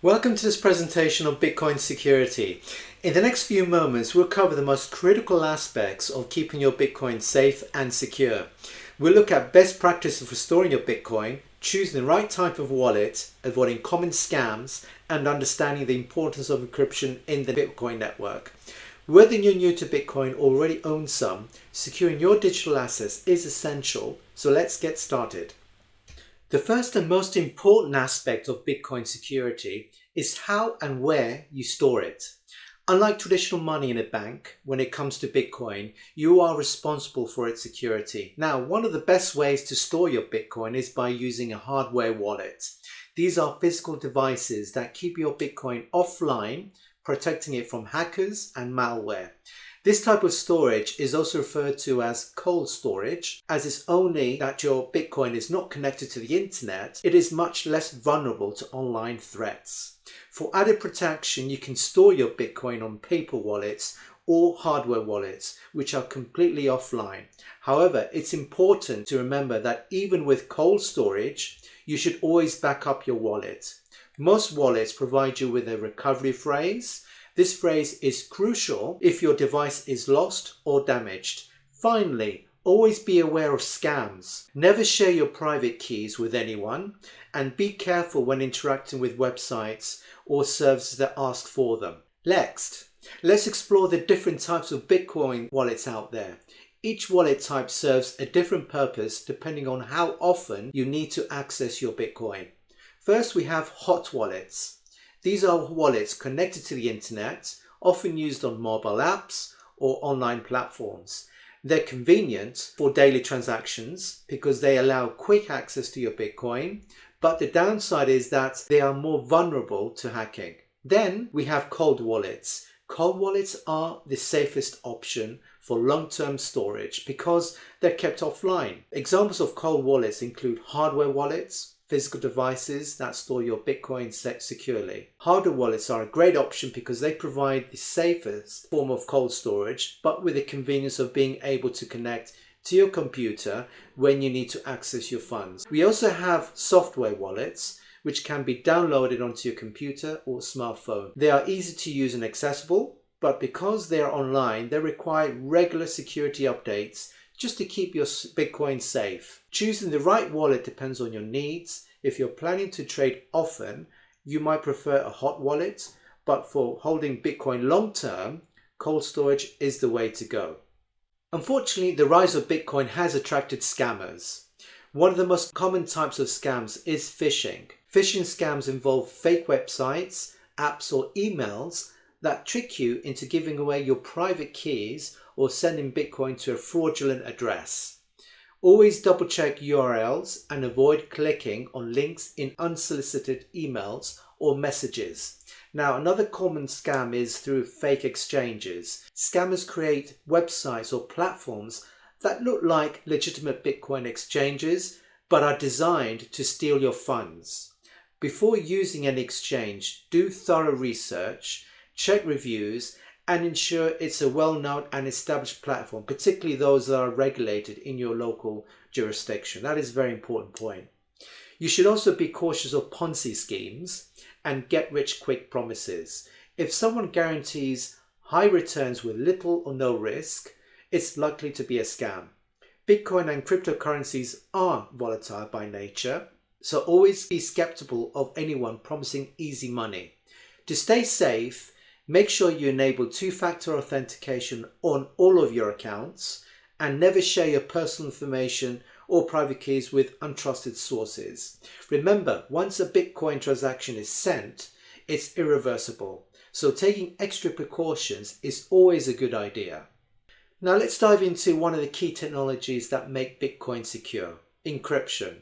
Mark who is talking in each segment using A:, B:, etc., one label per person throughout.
A: Welcome to this presentation of Bitcoin security. In the next few moments, we'll cover the most critical aspects of keeping your Bitcoin safe and secure. We'll look at best practices for storing your Bitcoin, choosing the right type of wallet, avoiding common scams, and understanding the importance of encryption in the Bitcoin network. Whether you're new to Bitcoin or already own some, securing your digital assets is essential, so let's get started. The first and most important aspect of Bitcoin security is how and where you store it. Unlike traditional money in a bank, when it comes to Bitcoin, you are responsible for its security. Now, one of the best ways to store your Bitcoin is by using a hardware wallet. These are physical devices that keep your Bitcoin offline, protecting it from hackers and malware. This type of storage is also referred to as cold storage, as it's only that your Bitcoin is not connected to the internet, it is much less vulnerable to online threats. For added protection, you can store your Bitcoin on paper wallets or hardware wallets, which are completely offline. However, it's important to remember that even with cold storage, you should always back up your wallet. Most wallets provide you with a recovery phrase. This phrase is crucial if your device is lost or damaged. Finally, always be aware of scams. Never share your private keys with anyone, and be careful when interacting with websites or services that ask for them. Next, let's explore the different types of Bitcoin wallets out there. Each wallet type serves a different purpose depending on how often you need to access your Bitcoin. First, we have hot wallets. These are wallets connected to the internet, often used on mobile apps or online platforms. They're convenient for daily transactions because they allow quick access to your Bitcoin, but the downside is that they are more vulnerable to hacking. Then we have cold wallets. Cold wallets are the safest option for long-term storage because they're kept offline. Examples of cold wallets include hardware wallets, physical devices that store your Bitcoin securely. Hardware wallets are a great option because they provide the safest form of cold storage, but with the convenience of being able to connect to your computer when you need to access your funds. We also have software wallets, which can be downloaded onto your computer or smartphone. They are easy to use and accessible, but because they are online, they require regular security updates just to keep your Bitcoin safe. Choosing the right wallet depends on your needs. If you're planning to trade often, you might prefer a hot wallet, but for holding Bitcoin long term, cold storage is the way to go. Unfortunately, the rise of Bitcoin has attracted scammers. One of the most common types of scams is phishing. Phishing scams involve fake websites, apps, or emails that trick you into giving away your private keys or sending Bitcoin to a fraudulent address. Always double check URLs and avoid clicking on links in unsolicited emails or messages. Now, another common scam is through fake exchanges. Scammers create websites or platforms that look like legitimate Bitcoin exchanges but are designed to steal your funds. Before using an exchange, do thorough research, check reviews, and ensure it's a well-known and established platform, particularly those that are regulated in your local jurisdiction. That is a very important point. You should also be cautious of Ponzi schemes and get-rich-quick promises. If someone guarantees high returns with little or no risk, it's likely to be a scam. Bitcoin and cryptocurrencies are volatile by nature, so always be skeptical of anyone promising easy money. To stay safe, make sure you enable two-factor authentication on all of your accounts and never share your personal information or private keys with untrusted sources. Remember, once a Bitcoin transaction is sent, it's irreversible, so taking extra precautions is always a good idea. Now let's dive into one of the key technologies that make Bitcoin secure: encryption.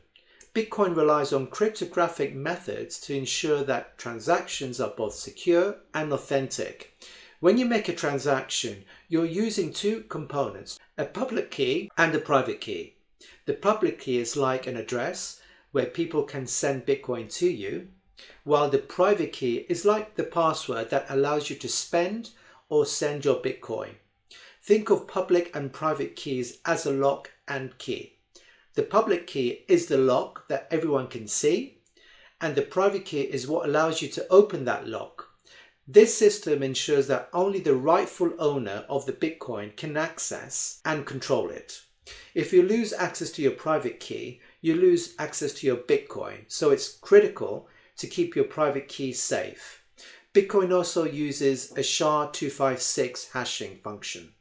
A: Bitcoin relies on cryptographic methods to ensure that transactions are both secure and authentic. When you make a transaction, you're using two components, a public key and a private key. The public key is like an address where people can send Bitcoin to you, while the private key is like the password that allows you to spend or send your Bitcoin. Think of public and private keys as a lock and key. The public key is the lock that everyone can see, and the private key is what allows you to open that lock. This system ensures that only the rightful owner of the Bitcoin can access and control it. If you lose access to your private key, you lose access to your Bitcoin, so it's critical to keep your private key safe. Bitcoin also uses a SHA-256 hashing function,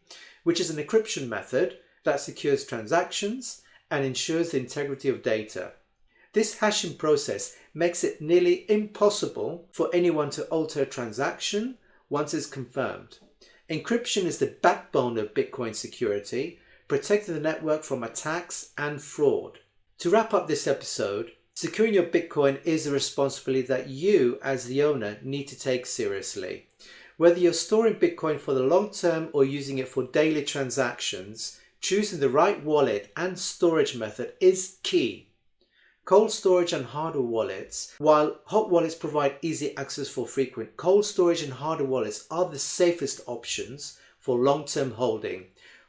A: which is an encryption method that secures transactions and ensures the integrity of data. This hashing process makes it nearly impossible for anyone to alter a transaction once it's confirmed. Encryption is the backbone of Bitcoin security, protecting the network from attacks and fraud. To wrap up this episode, securing your Bitcoin is a responsibility that you, as the owner, need to take seriously. Whether you're storing Bitcoin for the long term or using it for daily transactions, choosing the right wallet and storage method is key. Cold storage and hardware wallets. While hot wallets provide easy access for frequent, cold storage and hardware wallets are the safest options for long-term holding,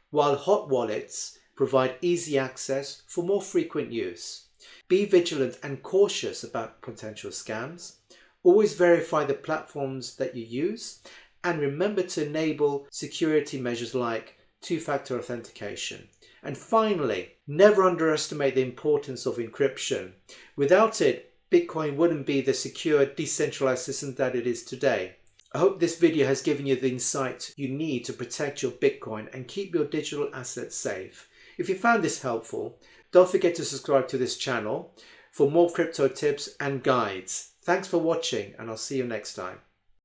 A: while hot wallets provide easy access for more frequent use. Be vigilant and cautious about potential scams. Always verify the platforms that you use, and remember to enable security measures like two-factor authentication. And finally, never underestimate the importance of encryption. Without it, Bitcoin wouldn't be the secure, decentralized system that it is today. I hope this video has given you the insight you need to protect your Bitcoin and keep your digital assets safe. If you found this helpful, don't forget to subscribe to this channel for more crypto tips and guides. Thanks for watching, and I'll see you next time.